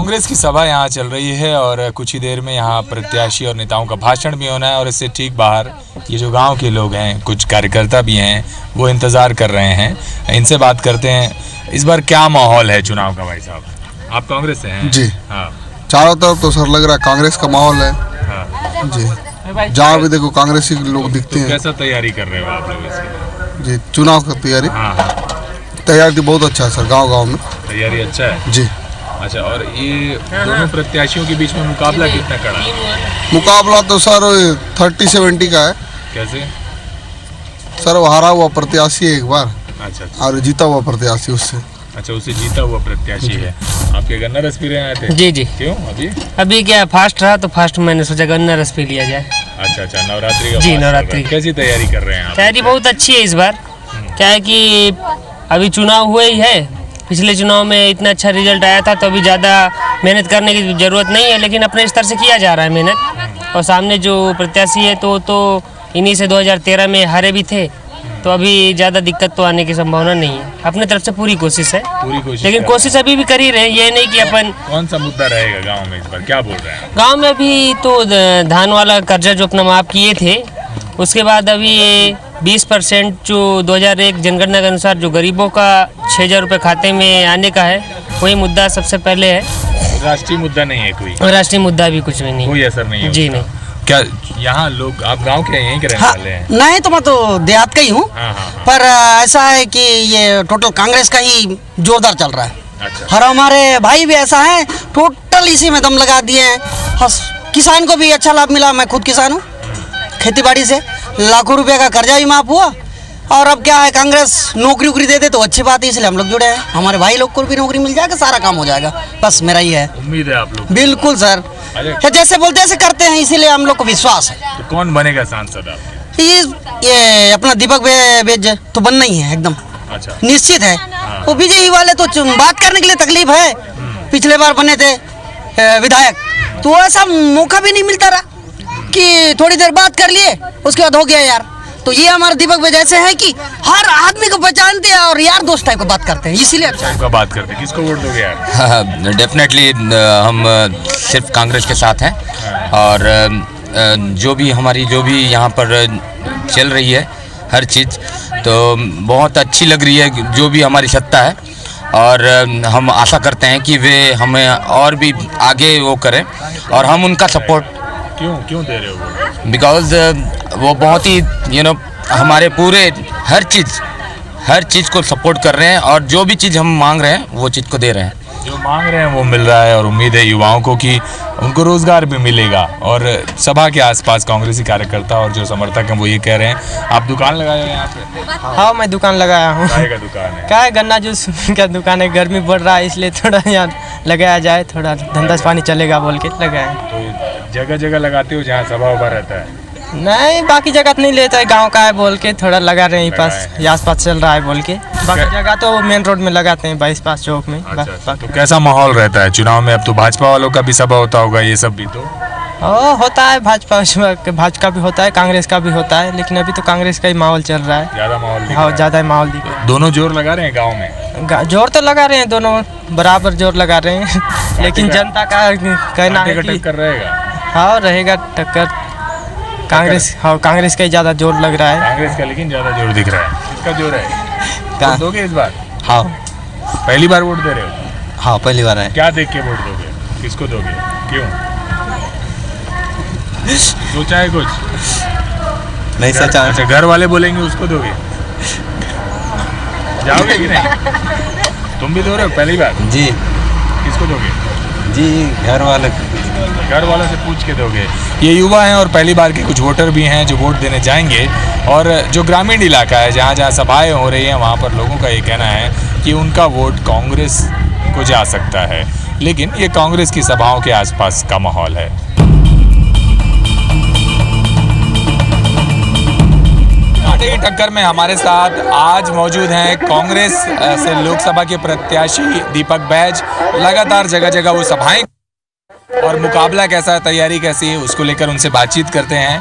कांग्रेस की सभा यहाँ चल रही है और कुछ ही देर में यहाँ प्रत्याशी और नेताओं का भाषण भी होना है और इससे ठीक बाहर ये जो गांव के लोग हैं, कुछ कार्यकर्ता भी हैं, वो इंतज़ार कर रहे हैं। इनसे बात करते हैं। इस बार क्या माहौल है चुनाव का भाई साहब? आप कांग्रेस से हैं? जी हाँ। चारों तरफ तो सर लग रहा है कांग्रेस का माहौल है। हाँ। जी, जहाँ भी देखो कांग्रेसी लोग दिखते हैं। कैसा तैयारी कर रहे हो आप लोग इसकी? जी, चुनाव की तैयारी। हाँ हाँ, तैयारी तो बहुत अच्छा है सर, गांव में तैयारी अच्छा है जी। अच्छा, और ये दोनों प्रत्याशियों के बीच में मुकाबला कितना कड़ा है? मुकाबला तो सर 30-70 का है। कैसे? सर वो हारा हुआ प्रत्याशी है एक बार, अच्छा और जीता हुआ प्रत्याशी उससे। अच्छा, उसे जीता हुआ प्रत्याशी है। आपके गन्ना रस पी रहे आए थे? जी जी। क्यों अभी क्या फास्ट रहा तो फास्ट मैंने सोचा गन्ना रस पी लिया जाए। अच्छा, नवरात्रि का जी, फास्ट नवरात्रि। होगा। कैसी तैयारी कर रहे हैं आप? तैयारी बहुत अच्छी है इस बार। क्या है कि अभी चुनाव हुए ही है, पिछले चुनाव में इतना अच्छा रिजल्ट आया था तो अभी ज़्यादा मेहनत करने की ज़रूरत नहीं है, लेकिन अपने स्तर से किया जा रहा है मेहनत। और सामने जो प्रत्याशी है तो इन्हीं से 2013 में हारे भी थे, तो अभी ज़्यादा दिक्कत तो आने की संभावना नहीं है। अपने तरफ से पूरी कोशिश है, लेकिन कोशिश अभी भी कर ही रहे हैं। ये नहीं कि अपन। कौन सा मुद्दा रहेगा गांव में इस बार, क्या बोल रहे हैं? गांव में अभी तो धान वाला कर्जा जो अपना माफ़ किए थे, उसके बाद अभी 20% जो 2001 जनगणना के अनुसार जो गरीबों का 6,000 रुपये खाते में आने का है, वही मुद्दा सबसे पहले है। राष्ट्रीय मुद्दा नहीं है कोई? राष्ट्रीय मुद्दा भी कुछ भी नहीं, कोई असर नहीं है जी उसका। नहीं। क्या यहाँ लोग, आप गांव के यहीं के रहने वाले हैं? नहीं तो मैं तो देहात का ही हूँ। हाँ। पर ऐसा है कि ये टोटल कांग्रेस का ही जोरदार चल रहा है। अच्छा। और हमारे भाई भी ऐसा है, टोटल इसी में दम लगा दिए हैं। किसान को भी अच्छा लाभ मिला। मैं खुद किसान हूँ, खेती बाड़ी से लाखों रुपए का कर्जा भी माफ हुआ। और अब क्या है, कांग्रेस नौकरी वोकरी दे दे तो अच्छी बात है, इसलिए हम लोग जुड़े हैं। हमारे भाई लोग को भी नौकरी मिल जाएगा, सारा काम हो जाएगा। बस मेरा ही है, उम्मीद है आप लोग? बिल्कुल सर, जैसे बोलते ऐसे करते हैं, इसीलिए हम लोग को विश्वास है। तो कौन बनेगा सांसद आपके? ये अपना दीपक बेज तो बनना ही है एकदम। अच्छा, निश्चित है। वो बीजेपी वाले तो बात करने के लिए तकलीफ है। पिछले बार बने थे विधायक, तो ऐसा मौका भी नहीं मिलता रहा कि थोड़ी देर बात कर लिए, उसके बाद हो गया यार। तो ये हमारे दीपक भाई जैसे हैं कि हर आदमी को पहचानते हैं और यार दोस्त टाइप को बात करते हैं, इसीलिए अच्छा है। बात करते हैं। किसको वोट दोगे यार? डेफिनेटली हम सिर्फ कांग्रेस के साथ हैं। और जो भी यहाँ पर चल रही है हर चीज़ तो बहुत अच्छी लग रही है, जो भी हमारी सत्ता है। और हम आशा करते हैं कि वे हमें और भी आगे वो करें और हम उनका सपोर्ट। क्यों दे रहे हो? बिकॉज वो बहुत ही हमारे पूरे हर चीज़ को सपोर्ट कर रहे हैं और जो भी चीज़ हम मांग रहे हैं वो चीज़ को दे रहे हैं। जो मांग रहे हैं वो मिल रहा है और उम्मीद है युवाओं को कि उनको रोजगार भी मिलेगा। और सभा के आसपास कांग्रेसी कार्यकर्ता और जो समर्थक हैं वो ये कह रहे हैं। आप दुकान लगाए हैं यहाँ पे? हाँ, मैं दुकान लगाया हूँ। क्या दुकान है? क्या है, गन्ना जूस का दुकान है। गर्मी बढ़ रहा है इसलिए थोड़ा यहाँ लगाया जाए, थोड़ा धंधा पानी चलेगा बोल के लगाया। तो जगह जगह लगाते हो जहाँ सभा उभा रहता है? नहीं, बाकी जगह नहीं लेता है, गांव का है बोल के थोड़ा लगा रहे हैं पास, आस पास चल रहा है बोल के। बाकी जगह तो मेन रोड में लगाते हैं, 22 पास चौक में। अच्छा, तो कैसा माहौल रहता है चुनाव में? अब तो भाजपा वालों का भी सभा होता होगा, ये सब भी तो होता है। भाजपा भी होता है, कांग्रेस का भी होता है, लेकिन अभी तो कांग्रेस का ही माहौल चल रहा है। ज्यादा माहौल दिख हाँ, रहा है। ज़्यादा माहौल दिख रहा है। दोनों जोर लगा रहे हैं गाँव में? जोर तो लगा रहे हैं, दोनों बराबर जोर लगा रहे हैं। लेकिन जनता का कहना है कि टक्कर रहेगा। हाँ, रहेगा टक्कर। कांग्रेस का ही ज़्यादा जोर लग रहा है। कांग्रेस का लेकिन ज्यादा जोर दिख रहा है। किसका जोर है? वोट दोगे इस बार? हाँ। पहली बार वोट दे रहे हो? हाँ, पहली बार है। क्या देख के वोट दोगे? किसको दोगे? क्यों? सोचा है कुछ? नहीं सोचा। अच्छा, घर वाले बोलेंगे उसको दोगे? जाओगे कि नहीं? तुम भी दो रहे हो पहली बार? जी किसको दोगे? जी, घर वालों से पूछ के दोगे। ये युवा हैं और पहली बार के कुछ वोटर भी हैं जो वोट देने जाएंगे। और जो ग्रामीण इलाका है, जहाँ जहाँ सभाएं हो रही हैं, वहाँ पर लोगों का ये कहना है कि उनका वोट कांग्रेस को जा सकता है। लेकिन ये कांग्रेस की सभाओं के आसपास का माहौल है। कांटे की टक्कर में हमारे साथ आज मौजूद हैं कांग्रेस से लोकसभा के प्रत्याशी दीपक बैज। लगातार जगह जगह वो सभाएं और मुकाबला कैसा है, तैयारी कैसी है, उसको लेकर उनसे बातचीत करते हैं।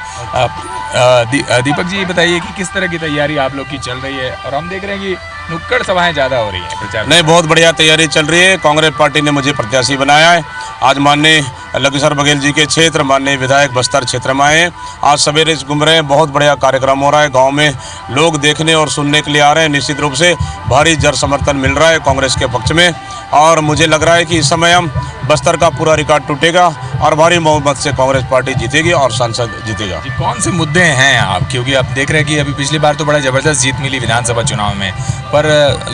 दीपक जी बताइए कि किस तरह की तैयारी आप लोग की चल रही है? और हम देख रहे हैं कि नुक्कड़ सभाएं ज़्यादा हो रही हैं प्रचार। नहीं, बहुत बढ़िया तैयारी चल रही है। कांग्रेस पार्टी ने मुझे प्रत्याशी बनाया है आज माननीय लखीसर बघेल जी के क्षेत्र माननीय विधायक बस्तर क्षेत्र में आए हैं। आज सवेरे घूम रहे हैं, बहुत बढ़िया कार्यक्रम हो रहा है। गांव में लोग देखने और सुनने के लिए आ रहे हैं। निश्चित रूप से भारी जन समर्थन मिल रहा है कांग्रेस के पक्ष में और मुझे लग रहा है कि इस समय हम बस्तर का पूरा रिकॉर्ड टूटेगा और भारी बहुमत से कांग्रेस पार्टी जीतेगी और सांसद जीतेगा। कौन से मुद्दे हैं आप, क्योंकि आप देख रहे हैं कि अभी पिछली बार तो बड़ा ज़बरदस्त जीत मिली विधानसभा चुनाव में, पर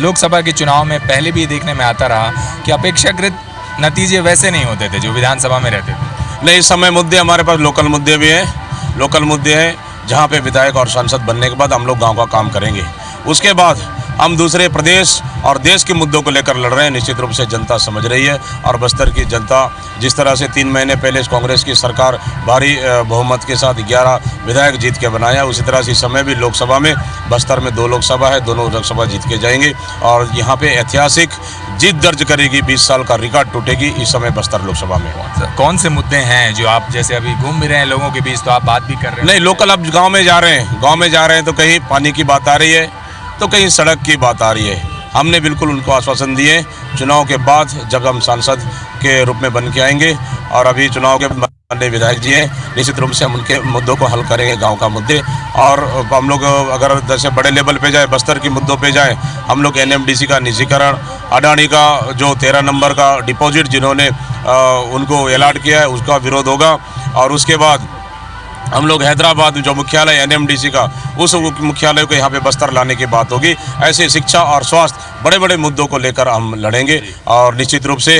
लोकसभा के चुनाव में पहले भी देखने में आता रहा कि अपेक्षाकृत नतीजे वैसे नहीं होते थे जो विधानसभा में रहते थे। नहीं, इस समय मुद्दे हमारे पास लोकल मुद्दे भी हैं, लोकल मुद्दे हैं जहाँ पे विधायक और सांसद बनने के बाद हम लोग गांव का काम करेंगे। उसके बाद हम दूसरे प्रदेश और देश के मुद्दों को लेकर लड़ रहे हैं। निश्चित रूप से जनता समझ रही है और बस्तर की जनता जिस तरह से 3 महीने पहले इस कांग्रेस की सरकार भारी बहुमत के साथ 11 विधायक जीत के बनाया, उसी तरह से इस समय भी लोकसभा में बस्तर में 2 लोकसभा है, दोनों लोकसभा जीत के जाएंगे और यहाँ पे ऐतिहासिक जीत दर्ज करेगी। 20 साल का रिकॉर्ड टूटेगी इस समय बस्तर लोकसभा में। कौन से मुद्दे हैं जो आप जैसे अभी घूम भी रहे हैं लोगों के बीच, तो आप बात भी कर रहे हैं? नहीं, लोकल अब गाँव में जा रहे हैं, गाँव में जा रहे हैं तो कहीं पानी की बात आ रही है तो कहीं सड़क की बात आ रही है। हमने बिल्कुल उनको आश्वासन दिए चुनाव के बाद जब हम सांसद के रूप में बन के आएंगे और अभी चुनाव के माननीय विधायक जी हैं, निश्चित रूप से हम उनके मुद्दों को हल करेंगे, गांव का मुद्दे। और हम लोग अगर जैसे बड़े लेवल पे जाए, बस्तर के मुद्दों पे जाए, हम लोग NMDC का निजीकरण, अडानी का जो 13 नंबर का डिपॉजिट जिन्होंने उनको अलॉट किया है उसका विरोध होगा और उसके बाद हम लोग हैदराबाद जो मुख्यालय NMDC का उस मुख्यालय को यहाँ पे बस्तर लाने की बात होगी। ऐसे शिक्षा और स्वास्थ्य बड़े बड़े मुद्दों को लेकर हम लड़ेंगे और निश्चित रूप से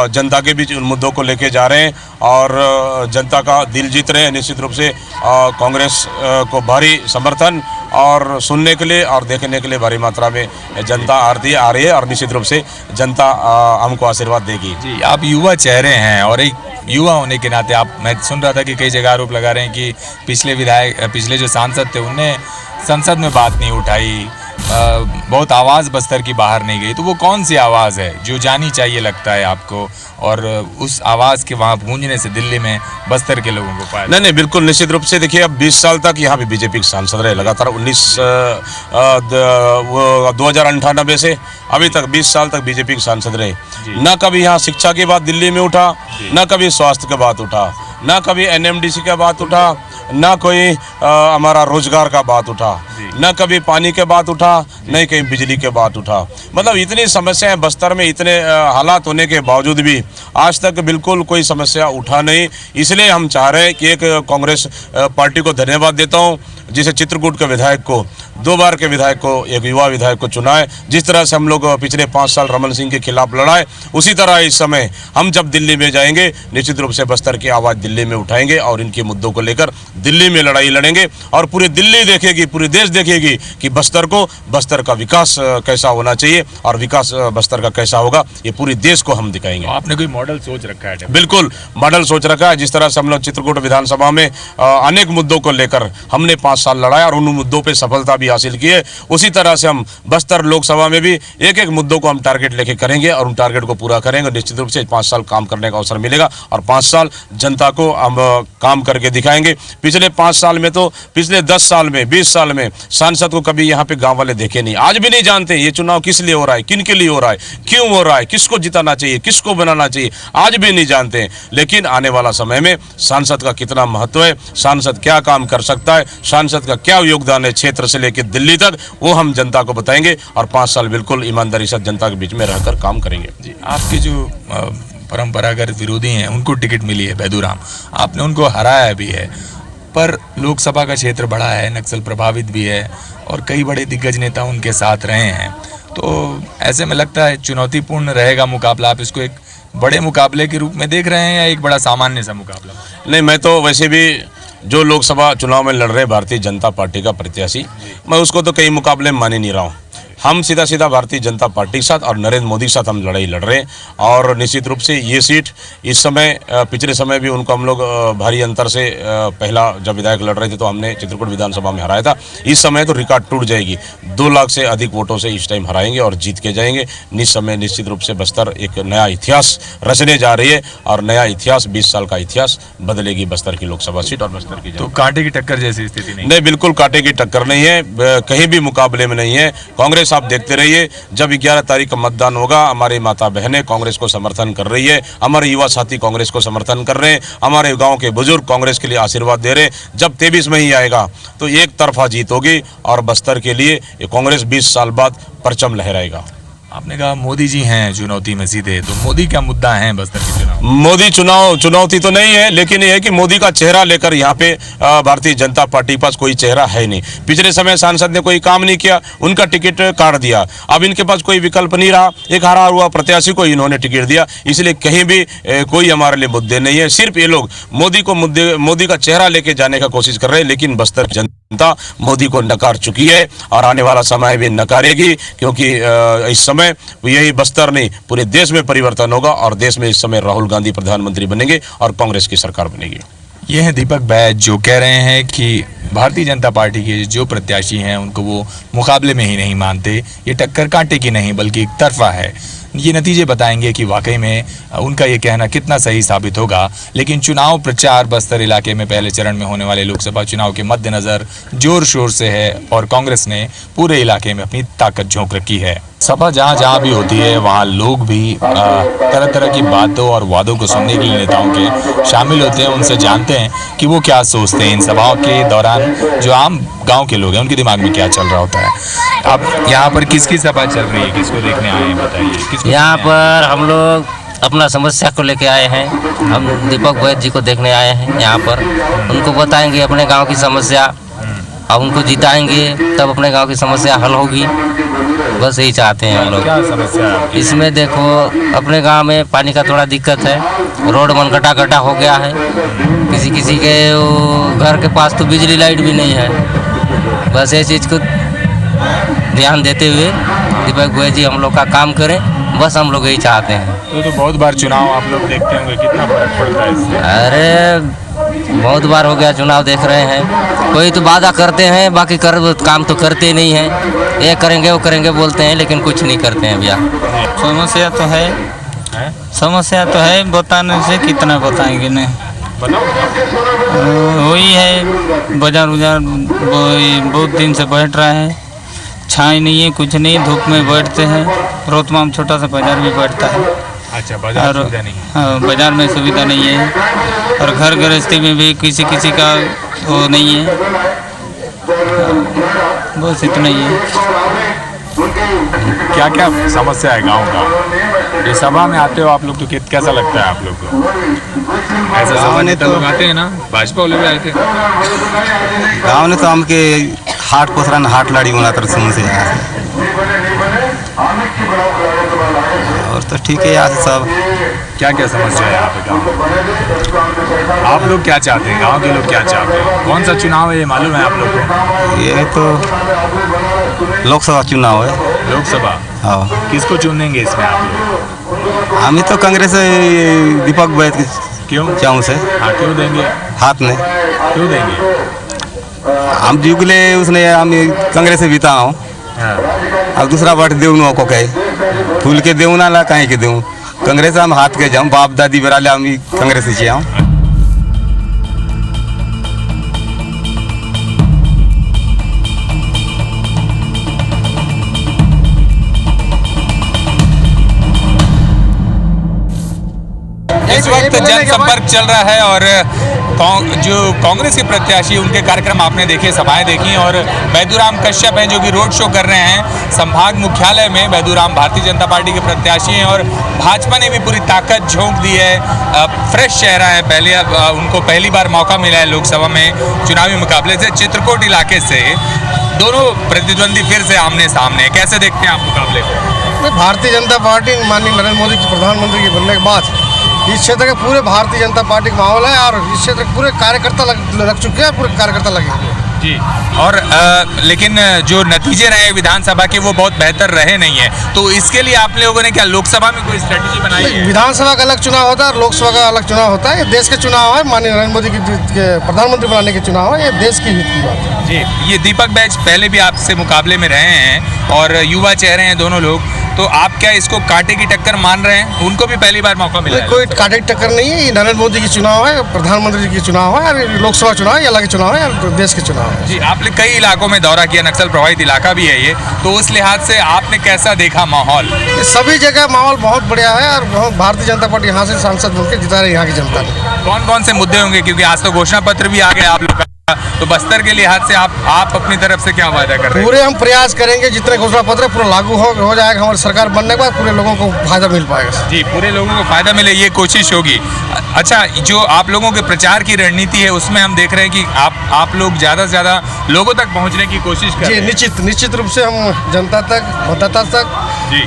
जनता के बीच उन मुद्दों को लेके जा रहे हैं और जनता का दिल जीत रहे हैं। निश्चित रूप से कांग्रेस को भारी समर्थन और सुनने के लिए और देखने के लिए भारी मात्रा में जनता आ रही है और निश्चित रूप से जनता हमको आशीर्वाद देगी। जी, आप युवा चेहरे हैं और एक युवा होने के नाते आप, मैं सुन रहा था कि कई जगह आरोप लगा रहे हैं कि पिछले जो सांसद थे उनने संसद में बात नहीं उठाई, बहुत आवाज़ बस्तर की बाहर नहीं गई। तो वो कौन सी आवाज़ है जो जानी चाहिए लगता है आपको और उस आवाज़ के वहाँ गूंजने से दिल्ली में बस्तर के लोगों को पाया? नहीं, बिल्कुल निश्चित रूप से देखिए, अब 20 साल तक यहाँ पे बीजेपी के सांसद रहे लगातार 2098 से अभी तक 20 साल तक बीजेपी के सांसद रहे। न कभी यहाँ शिक्षा की बात दिल्ली में उठा, न कभी स्वास्थ्य की बात उठा, न कभी NMDC का बात उठा, न कोई हमारा रोजगार का बात उठा, न कभी पानी के बात उठा, न कहीं बिजली के बात उठा। मतलब इतनी समस्याएं बस्तर में, इतने हालात होने के बावजूद भी आज तक बिल्कुल कोई समस्या उठा नहीं। इसलिए हम चाह रहे हैं कि एक कांग्रेस पार्टी को धन्यवाद देता हूं जिसे चित्रकूट के विधायक को, 2 बार के विधायक को, एक युवा विधायक को चुना है। जिस तरह से हम लोग पिछले 5 साल रमन सिंह के खिलाफ लड़ाए, उसी तरह इस समय हम जब दिल्ली में जाएंगे निश्चित रूप से बस्तर की आवाज़ दिल्ली में उठाएंगे और इनके मुद्दों को लेकर दिल्ली में लड़ाई लड़ेंगे और पूरी दिल्ली देखेगी, पूरी देश देखेगी कि बस्तर का विकास कैसा होना चाहिए और विकास बस्तर का कैसा होगा, ये पूरी देश को हम दिखाएंगे। आपने कोई मॉडल सोच रखा है? बिल्कुल मॉडल सोच रखा है। जिस तरह से हम लोग चित्रकूट विधानसभा में अनेक मुद्दों को लेकर हमने 5 साल लड़ाया और उन मुद्दों पे सफलता भी हासिल की है, उसी तरह से हम बस्तर लोकसभा में भी एक एक मुद्दों को हम टारगेट लेके करेंगे और उन टारगेट को पूरा करेंगे। निश्चित रूप से 5 साल काम करने का अवसर मिलेगा और 5 साल जनता को हम काम करके दिखाएंगे। पिछले 5 साल में तो, पिछले 10 साल में, 20 साल में सांसद को कभी यहाँ पे गाँव वाले देखे नहीं, आज भी नहीं जानते ये चुनाव किस लिए हो रहा है, किन के लिए हो रहा है, क्यों हो रहा है, किसको जिताना चाहिए, किसको बनाना चाहिए, आज भी नहीं जानते। लेकिन आने वाला समय में सांसद का कितना महत्व है, सांसद क्या काम कर सकता है, सांसद का क्या योगदान है क्षेत्र से लेकर दिल्ली तक, वो हम जनता को बताएंगे और 5 साल बिल्कुल ईमानदारी से जनता के बीच में रहकर काम करेंगे। जी, आपके जो परंपरागत विरोधी हैं उनको टिकट मिली है, बैदूराम, आपने उनको हराया भी है, पर लोकसभा का क्षेत्र बड़ा है, नक्सल प्रभावित भी है और कई बड़े दिग्गज नेता उनके साथ रहे हैं, तो ऐसे में लगता है चुनौतीपूर्ण रहेगा मुकाबला। आप इसको एक बड़े मुकाबले के रूप में देख रहे हैं या एक बड़ा सामान्य सा मुकाबला? नहीं, मैं तो वैसे भी जो लोकसभा चुनाव में लड़ रहे भारतीय जनता पार्टी का प्रत्याशी, मैं उसको तो कई मुकाबले में मान ही नहीं रहा हूँ। हम सीधा भारतीय जनता पार्टी के साथ और नरेंद्र मोदी के साथ हम लड़ाई लड़ रहे हैं और निश्चित रूप से ये सीट इस समय, पिछले समय भी उनको हम लोग भारी अंतर से पहला जब विधायक लड़ रहे थे तो हमने चित्रकूट विधानसभा में हराया था। इस समय तो रिकॉर्ड टूट जाएगी, 2 लाख से अधिक वोटों से इस टाइम हराएंगे और जीत के जाएंगे। निश्चित रूप से बस्तर एक नया इतिहास रचने जा रही है और नया इतिहास, 20 साल का इतिहास बदलेगी बस्तर की लोकसभा सीट और बस्तर की। तो कांटे की टक्कर जैसी स्थिति नहीं? नहीं, बिल्कुल कांटे की टक्कर नहीं है, कहीं भी मुकाबले में नहीं है। कांग्रेस आप देखते रहिए, जब 11 तारीख का मतदान होगा, हमारी माता बहनें कांग्रेस को समर्थन कर रही है, हमारे युवा साथी कांग्रेस को समर्थन कर रहे हैं, हमारे गांव के बुजुर्ग कांग्रेस के लिए आशीर्वाद दे रहे हैं। जब 23 में ही आएगा तो एक तरफा जीत होगी और बस्तर के लिए ये कांग्रेस 20 साल बाद परचम लहराएगा। आपने कहा मोदी जी हैं चुनौती में सीधे, तो मोदी क्या मुद्दा है बस्तर के चुनाव? मोदी चुनौती तो नहीं है, लेकिन यह है कि मोदी का चेहरा लेकर यहाँ पे भारतीय जनता पार्टी के पास कोई चेहरा है नहीं। पिछले समय सांसद ने कोई काम नहीं किया, उनका टिकट काट दिया। अब इनके पास कोई विकल्प नहीं रहा, एक हारा हुआ प्रत्याशी को इन्होंने टिकट दिया, इसलिए कहीं भी कोई हमारे लिए मुद्दे नहीं है। सिर्फ ये लोग मोदी का चेहरा लेके जाने का कोशिश कर रहे हैं, लेकिन बस्तर जनता मोदी को नकार चुकी है और आने वाला समय भी नकारेगी, क्योंकि इस समय यही बस्तर नहीं पूरे देश में परिवर्तन होगा और देश में इस समय राहुल गांधी प्रधानमंत्री बनेंगे और कांग्रेस की सरकार बनेगी। ये हैं दीपक बैज जो कह रहे हैं कि भारतीय जनता पार्टी के जो प्रत्याशी हैं उनको वो मुकाबले में ही नहीं मानते, ये टक्कर कांटे की नहीं बल्कि एक तरफा है। ये नतीजे बताएंगे कि वाकई में उनका ये कहना कितना सही साबित होगा। लेकिन चुनाव प्रचार बस्तर इलाके में पहले चरण में होने वाले लोकसभा चुनाव के मद्देनज़र जोर शोर से है और कांग्रेस ने पूरे इलाके में अपनी ताकत झोंक रखी है। सभा जहाँ जहाँ भी होती है वहाँ लोग भी तरह तरह की बातों और वादों को सुनने के लिए नेताओं के शामिल होते हैं, उनसे जानते हैं कि वो क्या सोचते हैं इन सभाओं के दौरान। जो आम गांव के लोग हैं उनके दिमाग में क्या चल रहा होता है। अब यहाँ पर किसकी सभा चल रही है, किसको देखने आए हैं बताइए? यहाँ पर हम लोग अपना समस्या को लेके आए हैं, हम दीपक बैज जी को देखने आए हैं। यहाँ पर उनको बताएंगे अपने गांव की समस्या और उनको जिताएंगे, तब अपने गांव की समस्या हल होगी। बस यही चाहते हैं हम लोग। क्या समस्या है? इसमें देखो अपने गांव में पानी का थोड़ा दिक्कत है, रोड मनकटा कटा हो गया है, किसी के घर के पास तो बिजली लाइट भी नहीं है। बस ये चीज़ को ध्यान देते हुए दीपक बैज जी हम लोग का काम करें, बस हम लोग यही चाहते हैं। तो बहुत बार चुनाव आप लोग देखते होंगे, कितना फर्क पड़ता है इससे? अरे बहुत बार हो गया चुनाव देख रहे हैं, कोई तो वादा करते हैं बाकी काम तो करते नहीं हैं। ये करेंगे वो करेंगे बोलते हैं लेकिन कुछ नहीं करते हैं भैया। समस्या तो है, समस्या तो है, बताने से कितना बताएंगे नहीं। वही है, बाजार बहुत दिन से बैठ रहा है, छाई नहीं है, कुछ नहीं, धूप में बैठते हैं। रोतमा में छोटा सा बाजार भी बैठता है। अच्छा, बाजार सुविधा नहीं? हाँ, बाजार में सुविधा नहीं है और घर गृहस्थी में भी किसी का वो नहीं है। बस इतना ही है। क्या क्या समस्या है गांव का? ये सभा में आते हो आप लोग तो कैसा लगता है आप लोग को? ऐसा सभा नेता लोग आते हैं ना, भाजपा वाले भी आए थे। गाँव ने तो हमके हाट पोसरा न हाट लाड़ी बना तरह से और तो ठीक है। यहाँ से सब क्या क्या समस्या है यहाँ पे गाँव में? आप लोग क्या चाहते हैं, गांव के लोग क्या चाहते हैं? कौन सा चुनाव है ये मालूम है आप लोग को? ये तो लोकसभा चुनाव है। लोकसभा? हाँ। किसको चुनेंगे इसमें आप लोग? हम तो कांग्रेस दीपक बैज क्यों चाहूँ से। हाँ, क्यों देंगे? हाथ में क्यों देंगे? हम जुगले उसने हम कांग्रेस से बीता हूँ। अब दूसरा वोट देऊ को कहे फूल के देऊ ना ला कहीं के देऊ, कांग्रेस हम हाथ के जाऊँ, बाप दादी बेरा ले हम कांग्रेस से चाहिए। इस वक्त जनसंपर्क चल रहा है और जो कांग्रेस के प्रत्याशी उनके कार्यक्रम आपने देखे, सभाएं देखी और बैदूराम कश्यप हैं जो कि रोड शो कर रहे हैं संभाग मुख्यालय में। बैदूराम भारतीय जनता पार्टी के प्रत्याशी हैं और भाजपा ने भी पूरी ताकत झोंक दी है। फ्रेश चेहरा है, उनको पहली बार मौका मिला है लोकसभा में चुनावी मुकाबले से। चित्रकूट इलाके से दोनों प्रतिद्वंदी फिर से आमने सामने, कैसे देखते हैं आप मुकाबले को? भारतीय जनता पार्टी माननीय नरेंद्र मोदी की प्रधानमंत्री के बनने के बाद इस क्षेत्र के पूरे भारतीय जनता पार्टी का माहौल है और इस क्षेत्र के पूरे कार्यकर्ता लग चुके हैं, पूरे कार्यकर्ता लगे जी। और लेकिन जो नतीजे रहे विधानसभा के वो बहुत बेहतर रहे नहीं है, तो इसके लिए आप लोगों ने क्या लोकसभा में कोई स्ट्रेटेजी बनाई है? विधानसभा का अलग चुनाव होता है और लोकसभा का अलग चुनाव होता है। ये देश के चुनाव है, माननीय नरेंद्र मोदी के प्रधानमंत्री बनाने के चुनाव है, ये देश की हित की बात है जी। ये दीपक बैज पहले भी आपसे मुकाबले में रहे हैं और युवा चेहरे हैं दोनों लोग, तो आप क्या इसको कांटे की टक्कर मान रहे हैं? उनको भी पहली बार मौका मिला है। कोई कांटे की टक्कर नहीं है, ये नरेंद्र मोदी की चुनाव है, प्रधानमंत्री जी की चुनाव है, और लोकसभा चुनाव है, अलग चुनाव है, और देश के चुनाव है। जी, आपने कई इलाकों में दौरा किया, नक्सल प्रभावित इलाका भी है ये, तो उस लिहाज से आपने कैसा देखा माहौल? सभी जगह माहौल बहुत बढ़िया है, और बहुत भारतीय जनता पार्टी यहाँ से सांसद बनकर जिता रही है यहाँ की जनता ने। कौन कौन से मुद्दे होंगे, क्योंकि आज तो घोषणा पत्र भी आ गया आप लोग का, तो बस्तर के लिहाज से आप अपनी तरफ से क्या वादा कर रहे हैं? पूरे हम प्रयास करेंगे, जितने घोषणा पत्र पूरा लागू हो जाएगा, हमारी सरकार बनने के बाद पूरे लोगों को फायदा मिल पाएगा। जी, पूरे लोगों को फायदा मिले ये कोशिश होगी। अच्छा, जो आप लोगों के प्रचार की रणनीति है उसमें हम देख रहे हैं कि आप लोग ज़्यादा से ज़्यादा लोगों तक पहुंचने की कोशिश कर रहे हैं। निश्चित रूप से हम जनता तक, मतदाता तक, जी,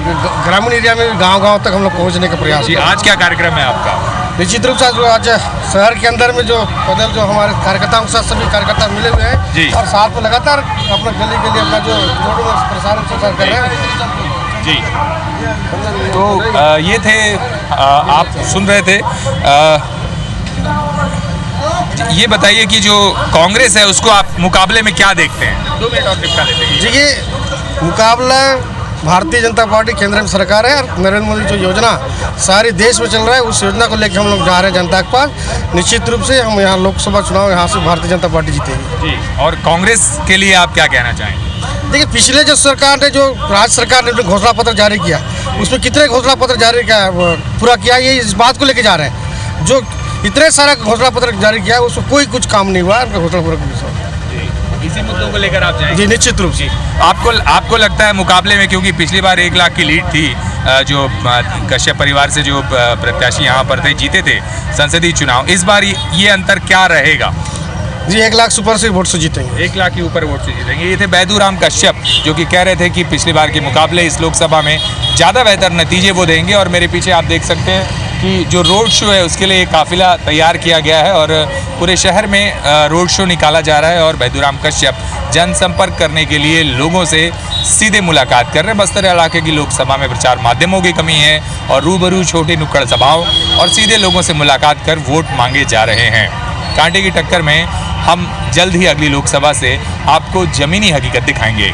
ग्रामीण एरिया में गांव तक हम लोग पहुंचने का प्रयास। जी, आज क्या कार्यक्रम है आपका? निश्चित रूप से आज शहर के अंदर में जो हमारे कार्यकर्ताओं के साथ सभी कार्यकर्ता मिले हुए हैं जी, और साथ में लगातार अपना गली अपना जो प्रसार कर रहे हैं। जी, तो ये थे, आप सुन रहे थे। ये बताइए कि जो कांग्रेस है उसको आप मुकाबले में क्या देखते हैं? 2 मिनट और निपटा लेते हैं। जी, ये मुकाबला भारतीय जनता पार्टी केंद्र में सरकार है, और नरेंद्र मोदी जो योजना सारे देश में चल रहा है, उस योजना को लेकर हम लोग जा रहे हैं जनता के पास। निश्चित रूप से हम यहाँ लोकसभा चुनाव यहाँ से भारतीय जनता पार्टी जीतेगी। जी, और कांग्रेस के लिए आप क्या कहना चाहेंगे? देखिए, पिछले जो सरकार ने, जो राज्य सरकार ने घोषणा पत्र जारी किया, उसमें कितने घोषणा पत्र जारी किया, पूरा किया, ये इस बात को लेकर जा रहे हैं। जो इतने सारा घोषणा पत्र जारी किया, उसको कोई कुछ काम नहीं हुआ उनका घोषणा पत्र। इसी मुद्दों को लेकर आप जाएंगे? जी, निश्चित रूप से। आपको लगता है मुकाबले में, क्योंकि पिछली बार 1 लाख की लीड थी, जो कश्यप परिवार से जो प्रत्याशी यहाँ पर थे, जीते थे संसदीय चुनाव, इस बार ये अंतर क्या रहेगा? जी, 1 लाख सुपर से वोट से जीतेंगे। 1 लाख के ऊपर वोट से जीतेंगे। ये थे बैदूराम कश्यप, जो कि कह रहे थे कि पिछली बार के मुकाबले इस लोकसभा में ज़्यादा बेहतर नतीजे वो देंगे। और मेरे पीछे आप देख सकते हैं कि जो रोड शो है उसके लिए एक काफिला तैयार किया गया है, और पूरे शहर में रोड शो निकाला जा रहा है, और बैदूराम कश्यप जनसंपर्क करने के लिए लोगों से सीधे मुलाकात कर रहे हैं। बस्तर इलाके की लोकसभा में प्रचार माध्यमों की कमी है, और रूबरू छोटी नुक्कड़ सभाओं और सीधे लोगों से मुलाकात कर वोट मांगे जा रहे हैं। कांटे की टक्कर में हम जल्द ही अगली लोकसभा से आपको ज़मीनी हकीकत दिखाएंगे।